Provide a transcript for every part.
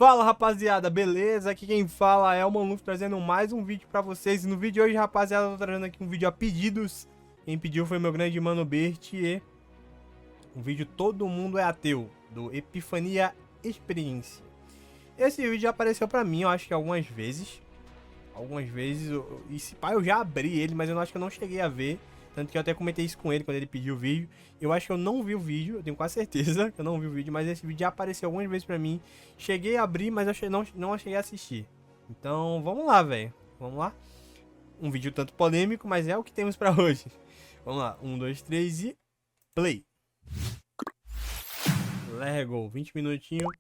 Fala rapaziada, beleza? Aqui quem fala é o Manluf trazendo mais um vídeo pra vocês. E no vídeo de hoje, rapaziada, eu tô trazendo aqui um vídeo a pedidos. Quem pediu foi meu grande mano Bertier. O vídeo Todo Mundo é Ateu, do Epifania Experiência. Esse vídeo já apareceu pra mim, eu acho que algumas vezes. E se pá, eu já abri ele, mas eu acho que eu não cheguei a ver. Tanto que eu até comentei isso com ele quando ele pediu o vídeo. Eu acho que eu não vi o vídeo, eu tenho quase certeza que eu não vi o vídeo, mas esse vídeo já apareceu algumas vezes pra mim. Cheguei a abrir, mas eu não cheguei a assistir. Então, vamos lá, velho. Vamos lá. Um vídeo tanto polêmico, mas é o que temos pra hoje. Vamos lá. 1, 2, 3 e... Play. Let's go. 20 minutinhos.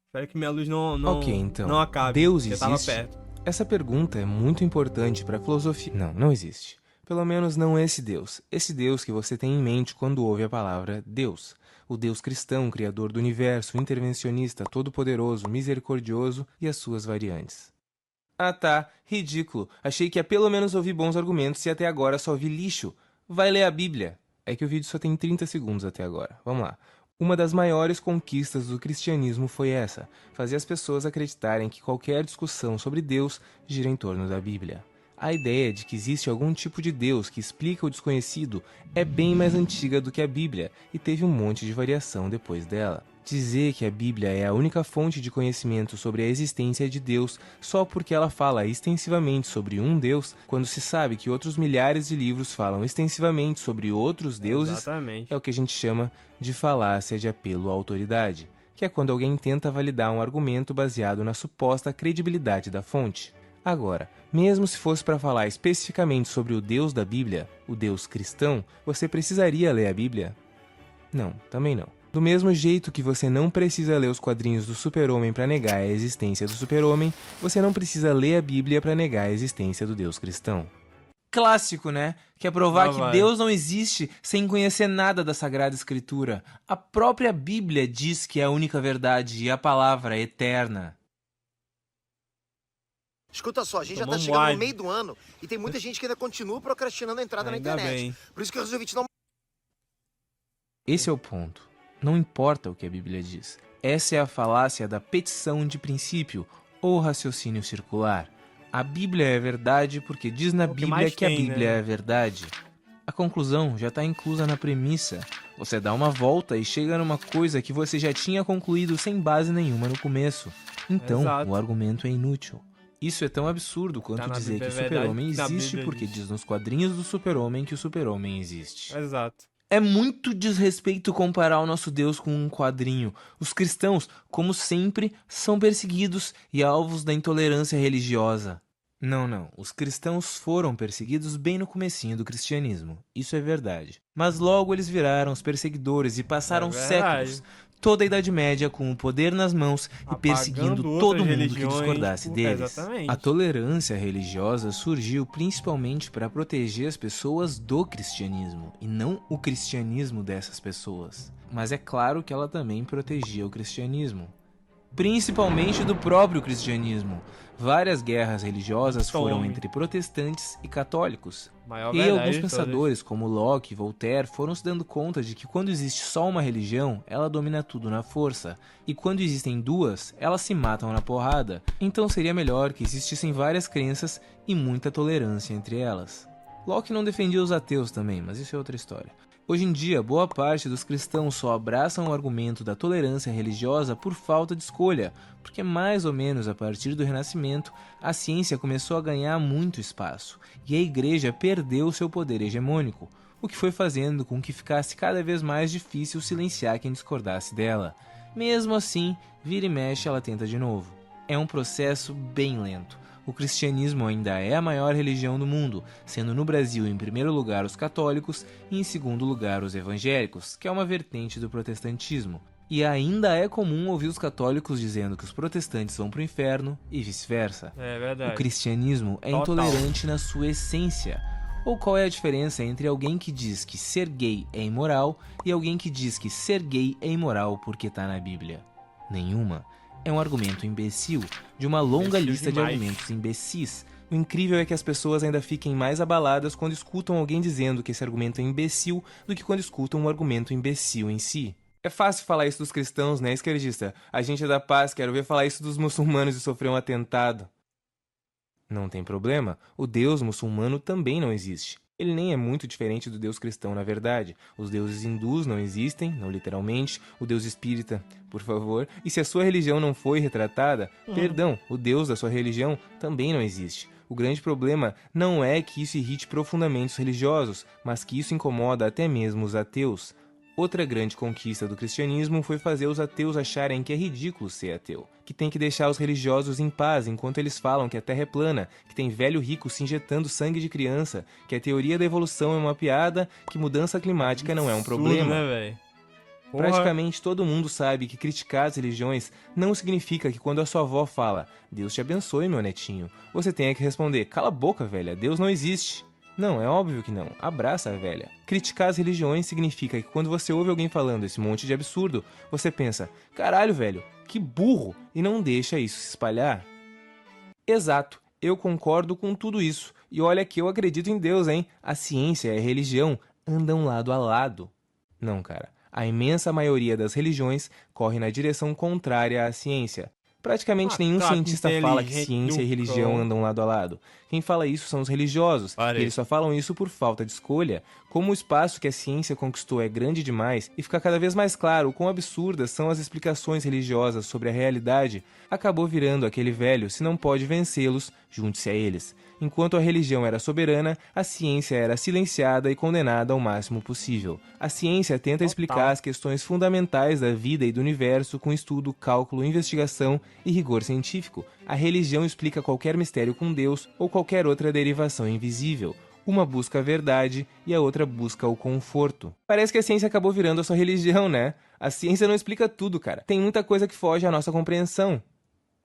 Espero que minha luz Ok, então, não acabe. Deus porque tava existe? perto. Essa pergunta é muito importante para a filosofia. Não existe. Pelo menos não esse Deus. Esse Deus que você tem em mente quando ouve a palavra Deus. O Deus cristão, criador do universo, intervencionista, todo-poderoso, misericordioso e as suas variantes. Ah tá, ridículo. Achei que ia pelo menos ouvir bons argumentos e até agora só vi lixo. Vai ler a Bíblia. É que o vídeo só tem 30 segundos até agora. Vamos lá. Uma das maiores conquistas do cristianismo foi essa, fazer as pessoas acreditarem que qualquer discussão sobre Deus gira em torno da Bíblia. A ideia de que existe algum tipo de Deus que explica o desconhecido é bem mais antiga do que a Bíblia e teve um monte de variação depois dela. Dizer que a Bíblia é a única fonte de conhecimento sobre a existência de Deus só porque ela fala extensivamente sobre um Deus, quando se sabe que outros milhares de livros falam extensivamente sobre outros deuses, Exatamente. é o que a gente chama de falácia de apelo à autoridade, que é quando alguém tenta validar um argumento baseado na suposta credibilidade da fonte. Agora, mesmo se fosse para falar especificamente sobre o Deus da Bíblia, o Deus cristão, você precisaria ler a Bíblia? Não, também não. Do mesmo jeito que você não precisa ler os quadrinhos do Super-Homem para negar a existência do Super-Homem, você não precisa ler a Bíblia para negar a existência do Deus cristão. Clássico, né? Quer provar que Deus não existe sem conhecer nada da Sagrada Escritura. A própria Bíblia diz que é a única verdade e a palavra é eterna. Escuta só, a gente já tá Tomamos chegando wide. no meio do ano e tem muita gente que ainda continua procrastinando a entrada na Ainda internet. bem. Por isso que eu resolvi te dar uma... Esse é o ponto. Não importa o que a Bíblia diz. Essa é a falácia da petição de princípio ou raciocínio circular. A Bíblia é verdade porque diz na que Bíblia mais que a tem, Bíblia né? é verdade. A conclusão já está inclusa na premissa. Você dá uma volta e chega numa coisa que você já tinha concluído sem base nenhuma no começo. Então, Exato. o argumento é inútil. Isso é tão absurdo quanto Tá na dizer Bíblia, que o é verdade, Super-Homem na existe Bíblia porque diz. diz nos quadrinhos do Super-Homem que o Super-Homem existe. Exato. É muito desrespeito comparar o nosso Deus com um quadrinho. Os cristãos, como sempre, são perseguidos e alvos da intolerância religiosa. Não. Os cristãos foram perseguidos bem no comecinho do cristianismo. Isso é verdade. Mas logo eles viraram os perseguidores e passaram É verdade. séculos, toda a Idade Média, com o poder nas mãos e Apagando perseguindo outras todo mundo que religiões, discordasse deles. exatamente. A tolerância religiosa surgiu principalmente para proteger as pessoas do cristianismo, e não o cristianismo dessas pessoas. Mas é claro que ela também protegia o cristianismo. Principalmente do próprio cristianismo. Várias guerras religiosas foram Tome. entre protestantes e católicos. Maior E verdade alguns de todas. pensadores, como Locke e Voltaire, foram se dando conta de que quando existe só uma religião, ela domina tudo na força, e quando existem duas, elas se matam na porrada. Então seria melhor que existissem várias crenças e muita tolerância entre elas. Locke não defendia os ateus também, mas isso é outra história. Hoje em dia, boa parte dos cristãos só abraçam o argumento da tolerância religiosa por falta de escolha, porque mais ou menos a partir do Renascimento, a ciência começou a ganhar muito espaço, e a igreja perdeu seu poder hegemônico, o que foi fazendo com que ficasse cada vez mais difícil silenciar quem discordasse dela. Mesmo assim, vira e mexe ela tenta de novo. É um processo bem lento. O cristianismo ainda é a maior religião do mundo, sendo no Brasil em primeiro lugar os católicos e em segundo lugar os evangélicos, que é uma vertente do protestantismo. E ainda é comum ouvir os católicos dizendo que os protestantes vão para o inferno e vice-versa. É verdade. O cristianismo é Total. intolerante na sua essência. Ou qual é a diferença entre alguém que diz que ser gay é imoral e alguém que diz que ser gay é imoral porque está na Bíblia? Nenhuma. É um argumento imbecil, de uma longa Imbecil lista de demais. argumentos imbecis. O incrível é que as pessoas ainda fiquem mais abaladas quando escutam alguém dizendo que esse argumento é imbecil do que quando escutam um argumento imbecil em si. É fácil falar isso dos cristãos, né, esquerdista? A gente é da paz, quero ver falar isso dos muçulmanos e sofrer um atentado. Não tem problema, o Deus muçulmano também não existe. Ele nem é muito diferente do Deus cristão, na verdade. Os deuses hindus não existem, não literalmente. O Deus espírita, por favor. E se a sua religião não foi retratada, perdão, o Deus da sua religião também não existe. O grande problema não é que isso irrite profundamente os religiosos, mas que isso incomoda até mesmo os ateus. Outra grande conquista do cristianismo foi fazer os ateus acharem que é ridículo ser ateu, que tem que deixar os religiosos em paz enquanto eles falam que a Terra é plana, que tem velho rico se injetando sangue de criança, que a teoria da evolução é uma piada, que mudança climática não é um problema. Né, velho? Praticamente todo mundo sabe que criticar as religiões não significa que quando a sua avó fala "Deus te abençoe, meu netinho", você tenha que responder "Cala a boca, velha, Deus não existe". Não, é óbvio que não. Abraça a velha. Criticar as religiões significa que quando você ouve alguém falando esse monte de absurdo, você pensa, caralho, velho, que burro, e não deixa isso se espalhar. Exato, eu concordo com tudo isso. E olha que eu acredito em Deus, hein? A ciência e a religião andam lado a lado. Não, cara. A imensa maioria das religiões corre na direção contrária à ciência. Praticamente nenhum cientista fala que ciência e religião andam lado a lado. Quem fala isso são os religiosos, e eles só falam isso por falta de escolha. Como o espaço que a ciência conquistou é grande demais, e fica cada vez mais claro o quão absurdas são as explicações religiosas sobre a realidade, acabou virando aquele velho, se não pode vencê-los, junte-se a eles. Enquanto a religião era soberana, a ciência era silenciada e condenada ao máximo possível. A ciência tenta explicar as questões fundamentais da vida e do universo com estudo, cálculo, investigação e rigor científico. A religião explica qualquer mistério com Deus ou qualquer outra derivação invisível. Uma busca a verdade e a outra busca o conforto. Parece que a ciência acabou virando a sua religião, né? A ciência não explica tudo, cara. Tem muita coisa que foge à nossa compreensão.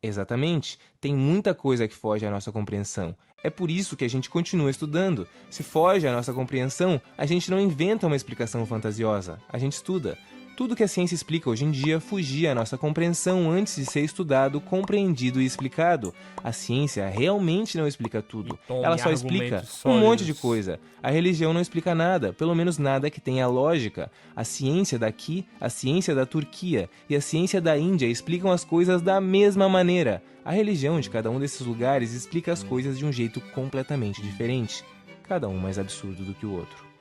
Exatamente, tem muita coisa que foge à nossa compreensão. É por isso que a gente continua estudando. Se foge à nossa compreensão, a gente não inventa uma explicação fantasiosa, a gente estuda. Tudo que a ciência explica hoje em dia fugia à nossa compreensão antes de ser estudado, compreendido e explicado. A ciência realmente não explica tudo. Ela só explica um monte de coisa. A religião não explica nada, pelo menos nada que tenha lógica. A ciência daqui, a ciência da Turquia e a ciência da Índia explicam as coisas da mesma maneira. A religião de cada um desses lugares explica as coisas de um jeito completamente diferente. Cada um mais absurdo do que o outro.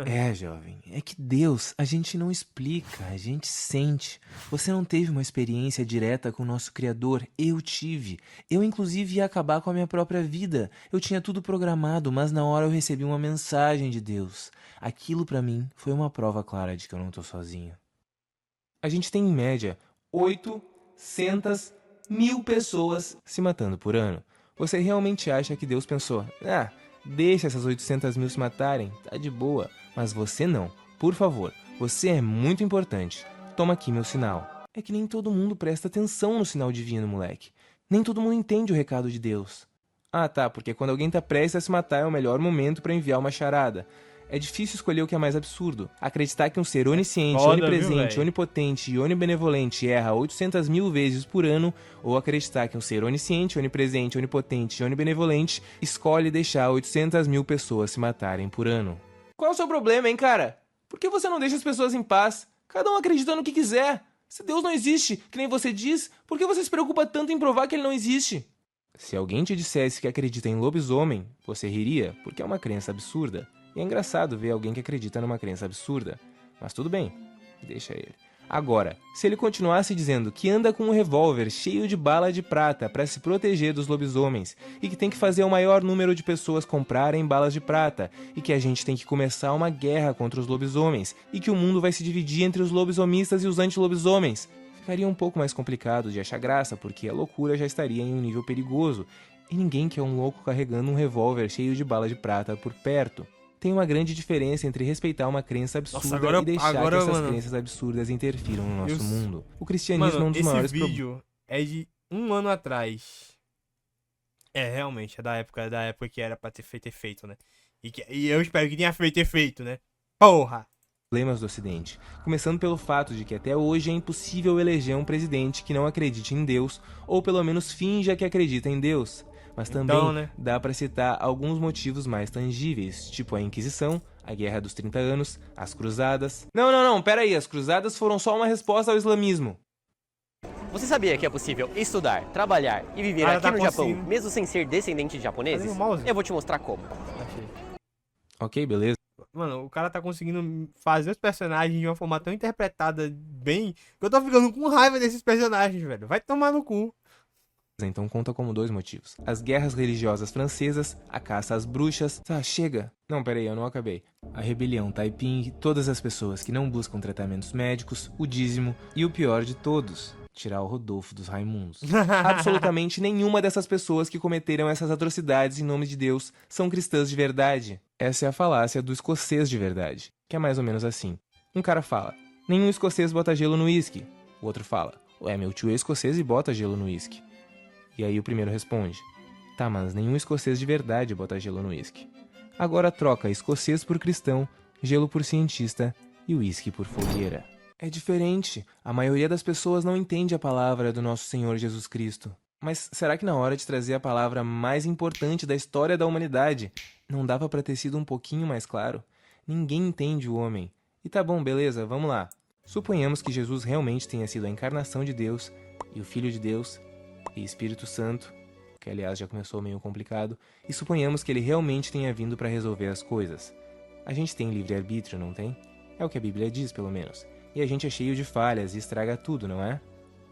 É, jovem, é que Deus a gente não explica, a gente sente. Você não teve uma experiência direta com o nosso Criador, eu tive. Eu inclusive ia acabar com a minha própria vida. Eu tinha tudo programado, mas na hora eu recebi uma mensagem de Deus. Aquilo pra mim foi uma prova clara de que eu não tô sozinho. A gente tem em média 800 mil pessoas se matando por ano. Você realmente acha que Deus pensou, deixa essas 800 mil se matarem, tá de boa. Mas você não. Por favor, você é muito importante. Toma aqui meu sinal. É que nem todo mundo presta atenção no sinal divino, moleque. Nem todo mundo entende o recado de Deus. Ah, tá, porque quando alguém tá prestes a se matar é o melhor momento pra enviar uma charada. É difícil escolher o que é mais absurdo. Acreditar que um ser onisciente, onipresente, onipotente e onibenevolente erra 800 mil vezes por ano, ou acreditar que um ser onisciente, onipresente, onipotente e onibenevolente escolhe deixar 800 mil pessoas se matarem por ano. Qual é o seu problema, hein, cara? Por que você não deixa as pessoas em paz? Cada um acredita no que quiser. Se Deus não existe, que nem você diz, por que você se preocupa tanto em provar que ele não existe? Se alguém te dissesse que acredita em lobisomem, você riria, porque é uma crença absurda. E é engraçado ver alguém que acredita numa crença absurda. Mas tudo bem, deixa ele. Agora, se ele continuasse dizendo que anda com um revólver cheio de bala de prata para se proteger dos lobisomens e que tem que fazer o maior número de pessoas comprarem balas de prata e que a gente tem que começar uma guerra contra os lobisomens e que o mundo vai se dividir entre os lobisomistas e os anti-lobisomens, ficaria um pouco mais complicado de achar graça porque a loucura já estaria em um nível perigoso e ninguém quer um louco carregando um revólver cheio de bala de prata por perto. Tem uma grande diferença entre respeitar uma crença absurda e deixar que essas crenças absurdas interfiram no nosso mundo. O cristianismo é um dos maiores problemas. Esse vídeo é de 1 ano atrás. É, realmente, é da época que era pra ter feito efeito, né? E eu espero que tenha feito efeito, né? Porra! Problemas do Ocidente, começando pelo fato de que até hoje é impossível eleger um presidente que não acredite em Deus, ou pelo menos finja que acredita em Deus. Mas também dá pra citar alguns motivos mais tangíveis, tipo a Inquisição, a Guerra dos 30 Anos, as Cruzadas... Não, pera aí, as Cruzadas foram só uma resposta ao islamismo. Você sabia que é possível estudar, trabalhar e viver Cara, aqui tá no Japão, conseguindo. mesmo sem ser descendente de japoneses? Cadê o mouse? Eu vou te mostrar como. Achei. Ok, beleza. Mano, o cara tá conseguindo fazer os personagens de uma forma tão interpretada bem que eu tô ficando com raiva desses personagens, velho. Vai tomar no cu. Então conta como 2 motivos. As guerras religiosas francesas, a caça às bruxas... Tá, chega! Não, peraí, eu não acabei. A rebelião Taiping, todas as pessoas que não buscam tratamentos médicos, o dízimo e o pior de todos, tirar o Rodolfo dos Raimundos. Absolutamente nenhuma dessas pessoas que cometeram essas atrocidades em nome de Deus são cristãs de verdade. Essa é a falácia do escocês de verdade, que é mais ou menos assim. Um cara fala, nenhum escocês bota gelo no uísque. O outro fala, ué, meu tio é escocês e bota gelo no uísque. E aí o primeiro responde, tá, mas nenhum escocês de verdade bota gelo no uísque. Agora troca escocês por cristão, gelo por cientista e uísque por fogueira. É diferente. A maioria das pessoas não entende a palavra do nosso Senhor Jesus Cristo. Mas será que na hora de trazer a palavra mais importante da história da humanidade, não dava pra ter sido um pouquinho mais claro? Ninguém entende o homem. E tá bom, beleza, vamos lá. Suponhamos que Jesus realmente tenha sido a encarnação de Deus, e o Filho de Deus, e Espírito Santo, que aliás já começou meio complicado, e suponhamos que ele realmente tenha vindo para resolver as coisas. A gente tem livre-arbítrio, não tem? É o que a Bíblia diz, pelo menos. E a gente é cheio de falhas e estraga tudo, não é?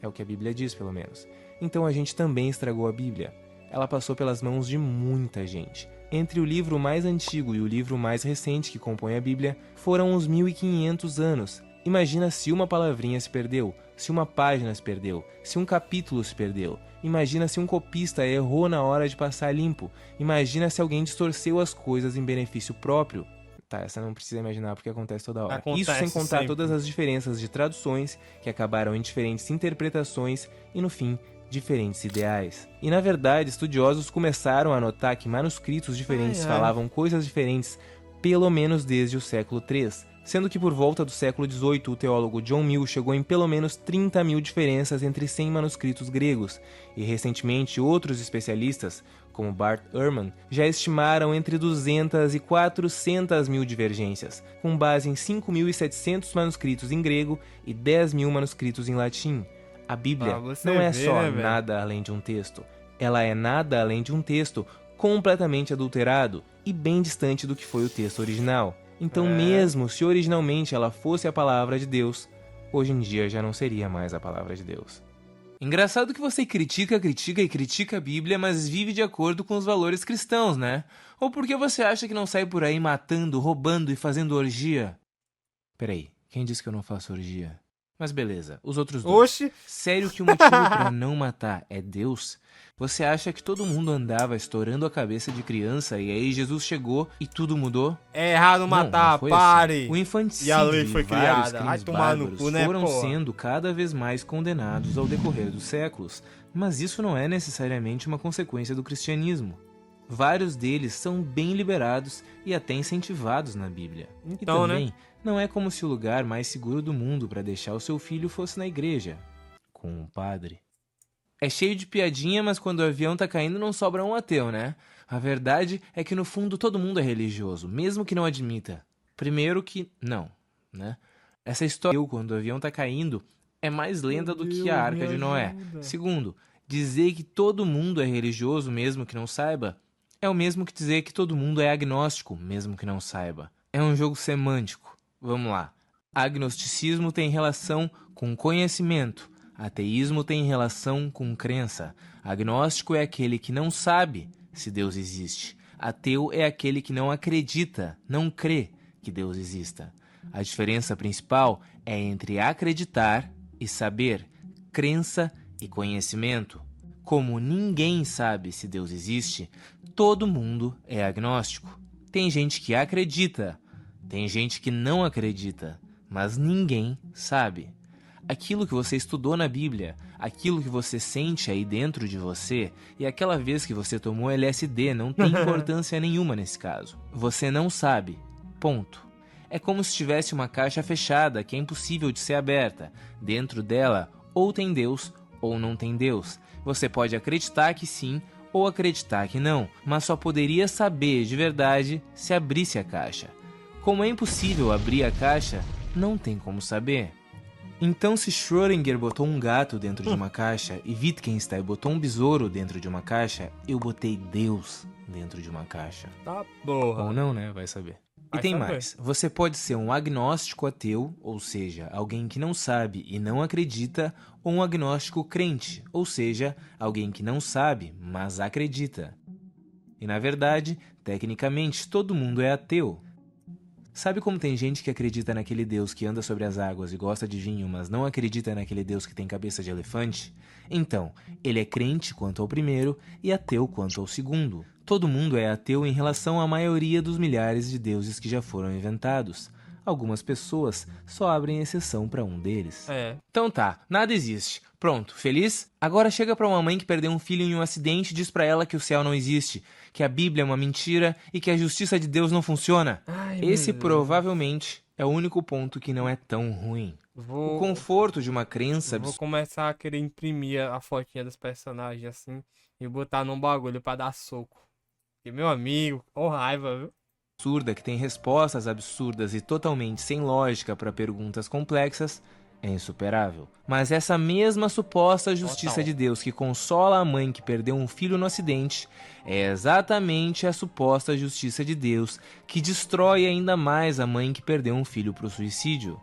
É o que a Bíblia diz, pelo menos. Então a gente também estragou a Bíblia. Ela passou pelas mãos de muita gente. Entre o livro mais antigo e o livro mais recente que compõe a Bíblia, foram uns 1500 anos. Imagina se uma palavrinha se perdeu, se uma página se perdeu, se um capítulo se perdeu. Imagina se um copista errou na hora de passar limpo. Imagina se alguém distorceu as coisas em benefício próprio. Tá, essa não precisa imaginar porque acontece toda hora. Isso sem contar todas as diferenças de traduções que acabaram em diferentes interpretações e, no fim, diferentes ideais. E, na verdade, estudiosos começaram a notar que manuscritos diferentes falavam coisas diferentes pelo menos desde o século III, sendo que por volta do século XVIII o teólogo John Mill chegou em pelo menos 30.000 diferenças entre 100 manuscritos gregos, e recentemente outros especialistas, como Bart Ehrman, já estimaram entre 200 e 400 mil divergências, com base em 5.700 manuscritos em grego e 10.000 manuscritos em latim. A Bíblia não é só nada além de um texto, ela é nada além de um texto completamente adulterado e bem distante do que foi o texto original. Então, mesmo se originalmente ela fosse a palavra de Deus, hoje em dia já não seria mais a palavra de Deus. Engraçado que você critica a Bíblia, mas vive de acordo com os valores cristãos, né? Ou porque você acha que não sai por aí matando, roubando e fazendo orgia? Peraí, quem disse que eu não faço orgia? Mas beleza, os outros dois. Oxi! Sério que o motivo pra não matar é Deus? Você acha que todo mundo andava estourando a cabeça de criança e aí Jesus chegou e tudo mudou? É errado matar, não foi pare! Assim. O infanticídio E a lei foi e vários criada. Vai crimes tomar no bárbaros cu, né, foram porra? sendo cada vez mais condenados ao decorrer dos séculos. Mas isso não é necessariamente uma consequência do cristianismo. Vários deles são bem liberados e até incentivados na Bíblia. Então, e também, né? não é como se o lugar mais seguro do mundo para deixar o seu filho fosse na igreja, com um padre. É cheio de piadinha, mas quando o avião tá caindo não sobra um ateu, né? A verdade é que no fundo todo mundo é religioso, mesmo que não admita. Primeiro que não, né? Essa história quando o avião tá caindo é mais lenda do que a Arca de Noé. Segundo, dizer que todo mundo é religioso mesmo que não saiba é o mesmo que dizer que todo mundo é agnóstico mesmo que não saiba. É um jogo semântico. Vamos lá. Agnosticismo tem relação com conhecimento. Ateísmo tem relação com crença. Agnóstico é aquele que não sabe se Deus existe. Ateu é aquele que não acredita, não crê que Deus exista. A diferença principal é entre acreditar e saber, crença e conhecimento. Como ninguém sabe se Deus existe, todo mundo é agnóstico. Tem gente que acredita, tem gente que não acredita, mas ninguém sabe. Aquilo que você estudou na Bíblia, aquilo que você sente aí dentro de você, e aquela vez que você tomou LSD não tem importância nenhuma nesse caso. Você não sabe. Ponto. É como se tivesse uma caixa fechada que é impossível de ser aberta. Dentro dela, ou tem Deus, ou não tem Deus. Você pode acreditar que sim, ou acreditar que não, mas só poderia saber de verdade se abrisse a caixa. Como é impossível abrir a caixa, não tem como saber. Então, se Schrödinger botou um gato dentro de uma caixa e Wittgenstein botou um besouro dentro de uma caixa, eu botei Deus dentro de uma caixa. Tá porra. Ou não, né? Vai saber. E Vai tem saber. mais. Você pode ser um agnóstico ateu, ou seja, alguém que não sabe e não acredita, ou um agnóstico crente, ou seja, alguém que não sabe, mas acredita. E na verdade, tecnicamente, todo mundo é ateu. Sabe como tem gente que acredita naquele Deus que anda sobre as águas e gosta de vinho, mas não acredita naquele Deus que tem cabeça de elefante? Então, ele é crente quanto ao primeiro e ateu quanto ao segundo. Todo mundo é ateu em relação à maioria dos milhares de deuses que já foram inventados. Algumas pessoas só abrem exceção para um deles. Então tá, nada existe. Pronto, feliz? Agora chega pra uma mãe que perdeu um filho em um acidente e diz pra ela que o céu não existe, que a Bíblia é uma mentira e que a justiça de Deus não funciona. Esse provavelmente é o único ponto que não é tão ruim. O conforto de uma crença Vou começar a querer imprimir a fotinha dos personagens assim e botar num bagulho pra dar soco. E meu amigo, ó raiva, viu? absurda que tem respostas absurdas e totalmente sem lógica para perguntas complexas é insuperável. Mas essa mesma suposta justiça Total. de Deus que consola a mãe que perdeu um filho no acidente é exatamente a suposta justiça de Deus que destrói ainda mais a mãe que perdeu um filho para o suicídio.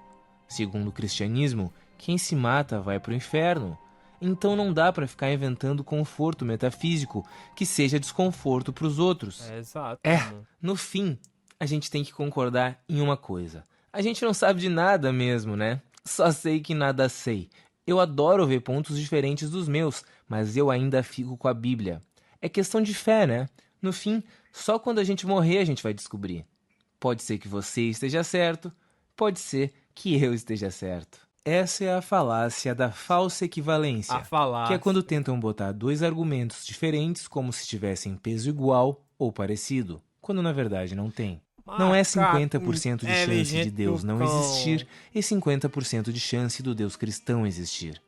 Segundo o cristianismo, quem se mata vai para o inferno. Então não dá para ficar inventando conforto metafísico que seja desconforto para os outros. Exato. mano. No fim, a gente tem que concordar em uma coisa. A gente não sabe de nada mesmo, né? Só sei que nada sei. Eu adoro ver pontos diferentes dos meus, mas eu ainda fico com a Bíblia. É questão de fé, né? No fim, só quando a gente morrer a gente vai descobrir. Pode ser que você esteja certo, pode ser que eu esteja certo. Essa é a falácia da falsa equivalência, A falácia. que é quando tentam botar dois argumentos diferentes como se tivessem peso igual ou parecido, quando na verdade não tem. Não é 50% de chance de Deus não existir e 50% de chance do Deus cristão existir.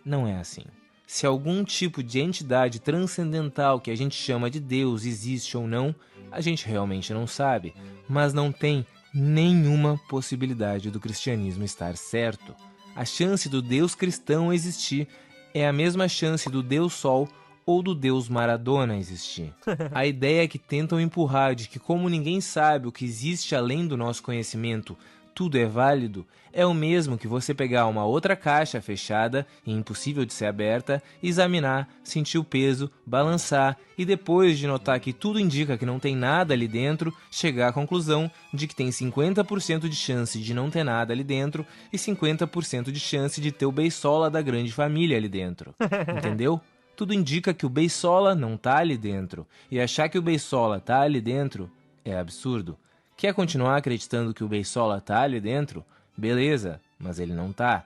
Não é assim. Se algum tipo de entidade transcendental que a gente chama de Deus existe ou não, a gente realmente não sabe, mas não tem nenhuma possibilidade do cristianismo estar certo. A chance do Deus cristão existir é a mesma chance do Deus Sol ou do Deus Maradona existir. A ideia que tentam empurrar de que como ninguém sabe o que existe além do nosso conhecimento, tudo é válido, é o mesmo que você pegar uma outra caixa fechada e impossível de ser aberta, examinar, sentir o peso, balançar e depois de notar que tudo indica que não tem nada ali dentro, chegar à conclusão de que tem 50% de chance de não ter nada ali dentro e 50% de chance de ter o beisola da grande família ali dentro. Entendeu? Tudo indica que o beisola não tá ali dentro, e achar que o beisola tá ali dentro é absurdo. Quer continuar acreditando que o beisola tá ali dentro? Beleza, mas ele não tá.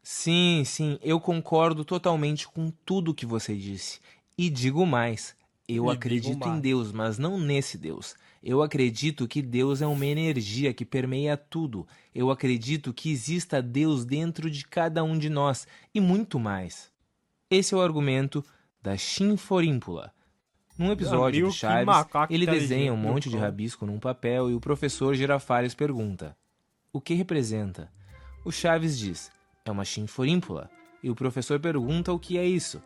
Sim, eu concordo totalmente com tudo que você disse. E digo mais, eu acredito em Deus, mas não nesse Deus. Eu acredito que Deus é uma energia que permeia tudo. Eu acredito que exista Deus dentro de cada um de nós, e muito mais. Esse é o argumento da chinforímpula. Num episódio do Chaves, ele desenha um monte de rabisco num papel e o professor Girafales pergunta: o que representa? O Chaves diz: é uma chinforímpula. E o professor pergunta o que é isso.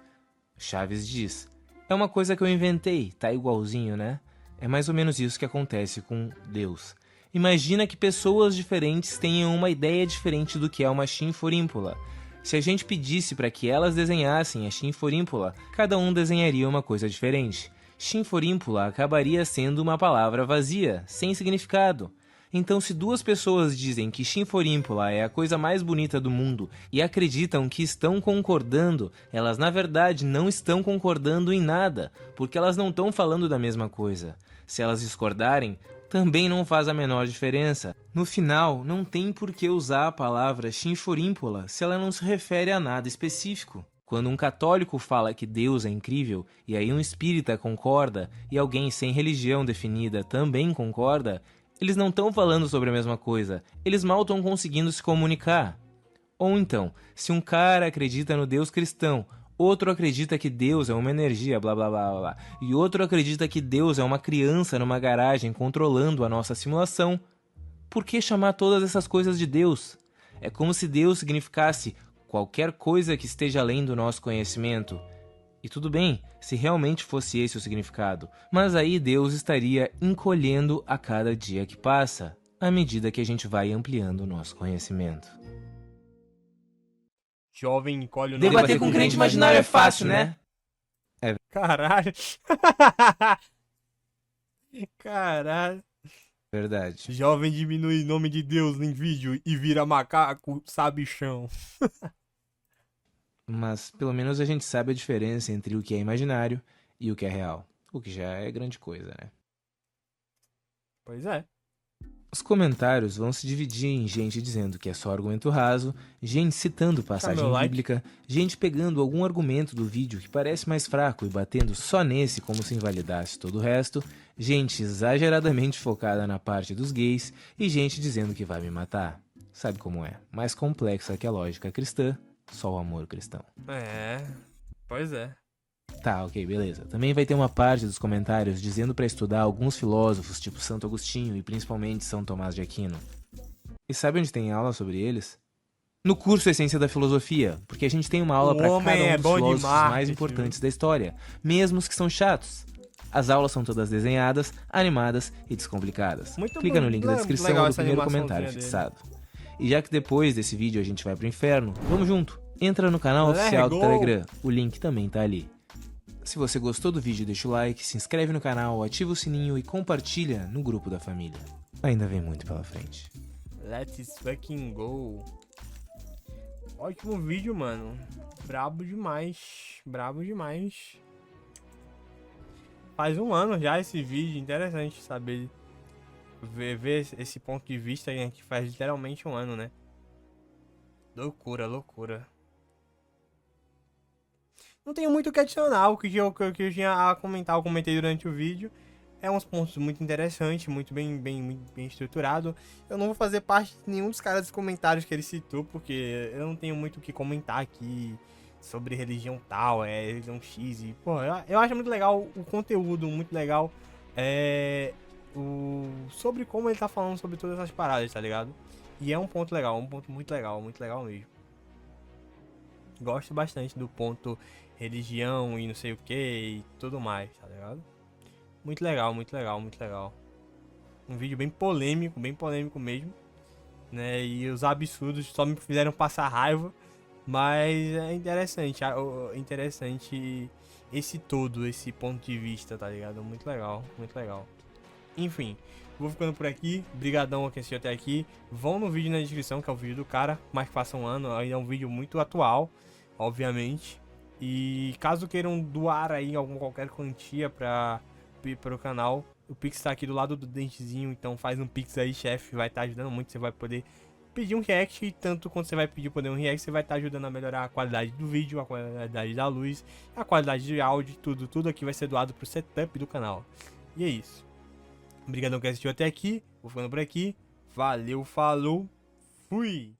Chaves diz: é uma coisa que eu inventei, tá igualzinho, né? É mais ou menos isso que acontece com Deus. Imagina que pessoas diferentes tenham uma ideia diferente do que é uma chinforímpula. Se a gente pedisse para que elas desenhassem a chinforímpula, cada um desenharia uma coisa diferente. Chinforímpula acabaria sendo uma palavra vazia, sem significado. Então, se duas pessoas dizem que chinforímpula é a coisa mais bonita do mundo e acreditam que estão concordando, elas na verdade não estão concordando em nada, porque elas não estão falando da mesma coisa. Se elas discordarem, também não faz a menor diferença. No final, não tem por que usar a palavra chinforímpula se ela não se refere a nada específico. Quando um católico fala que Deus é incrível, e aí um espírita concorda, e alguém sem religião definida também concorda, eles não estão falando sobre a mesma coisa, eles mal estão conseguindo se comunicar. Ou então, se um cara acredita no Deus cristão, outro acredita que Deus é uma energia, blá blá blá blá, e outro acredita que Deus é uma criança numa garagem controlando a nossa simulação, Por que chamar todas essas coisas de Deus? É como se Deus significasse qualquer coisa que esteja além do nosso conhecimento. E tudo bem, se realmente fosse esse o significado, mas aí Deus estaria encolhendo a cada dia que passa, à medida que a gente vai ampliando o nosso conhecimento. Jovem encolhe o Debater com crente imaginário é fácil, né? Caralho. Caralho. Verdade. Jovem diminui o nome de Deus em vídeo e vira macaco sabichão. Mas pelo menos a gente sabe a diferença entre o que é imaginário e o que é real. O que já é grande coisa, né? Pois é. Os comentários vão se dividir em gente dizendo que é só argumento raso, gente citando passagem meu like. bíblica, gente pegando algum argumento do vídeo que parece mais fraco e batendo só nesse como se invalidasse todo o resto, gente exageradamente focada na parte dos gays e gente dizendo que vai me matar. Sabe como é? Mais complexa que a lógica cristã, só o amor cristão. É. Pois é. Tá, ok, beleza. Também vai ter uma parte dos comentários dizendo pra estudar alguns filósofos, tipo Santo Agostinho e principalmente São Tomás de Aquino. E sabe onde tem aula sobre eles? No curso Essência da Filosofia, porque a gente tem uma aula O pra homem cada é um dos bom de filósofos marketing, mais importantes da história, mesmo os que são chatos. As aulas são todas desenhadas, animadas e descomplicadas. Muito Clica no bom, link da muito descrição legal ou do essa primeiro animaçãozinha comentário dele. fixado. E já que depois desse vídeo a gente vai pro inferno, vamos junto. Entra no canal Let's oficial do go. Telegram, o link também tá ali. Se você gostou do vídeo, deixa o like, se inscreve no canal, ativa o sininho e compartilha no grupo da família. Ainda vem muito pela frente. Let's fucking go. Ótimo vídeo, mano. Brabo demais. Brabo demais. Faz um ano já esse vídeo. Interessante saber. Ver esse ponto de vista aí, né, que faz literalmente um ano, né? Loucura, loucura. Não tenho muito o que adicionar. O que eu tinha a comentar, eu comentei durante o vídeo. É uns pontos muito interessantes, muito bem estruturado. Eu não vou fazer parte de nenhum dos caras dos comentários que ele citou, porque eu não tenho muito o que comentar aqui sobre religião tal, religião X. E, pô, eu acho muito legal o conteúdo, muito legal sobre como ele tá falando sobre todas essas paradas, tá ligado? E é um ponto legal, um ponto muito legal mesmo. Gosto bastante do ponto religião e não sei o que e tudo mais, tá ligado? Muito legal, muito legal, muito legal. Um vídeo bem polêmico mesmo, né? E os absurdos só me fizeram passar raiva, mas é interessante esse ponto de vista, tá ligado? Muito legal, muito legal. Enfim, vou ficando por aqui. Brigadão a quem assistiu até aqui. Vão no vídeo na descrição, que é o vídeo do cara, mais que passa um ano, ainda é um vídeo muito atual, obviamente. E caso queiram doar aí qualquer quantia pro canal, o Pix tá aqui do lado do dentezinho, então faz um Pix aí, chefe, vai estar ajudando muito, você vai poder pedir um react, e tanto quanto você vai pedir poder um react, você vai estar ajudando a melhorar a qualidade do vídeo, a qualidade da luz, a qualidade de áudio, tudo aqui vai ser doado pro setup do canal. E é isso. Obrigadão que assistiu até aqui, vou ficando por aqui, valeu, falou, fui!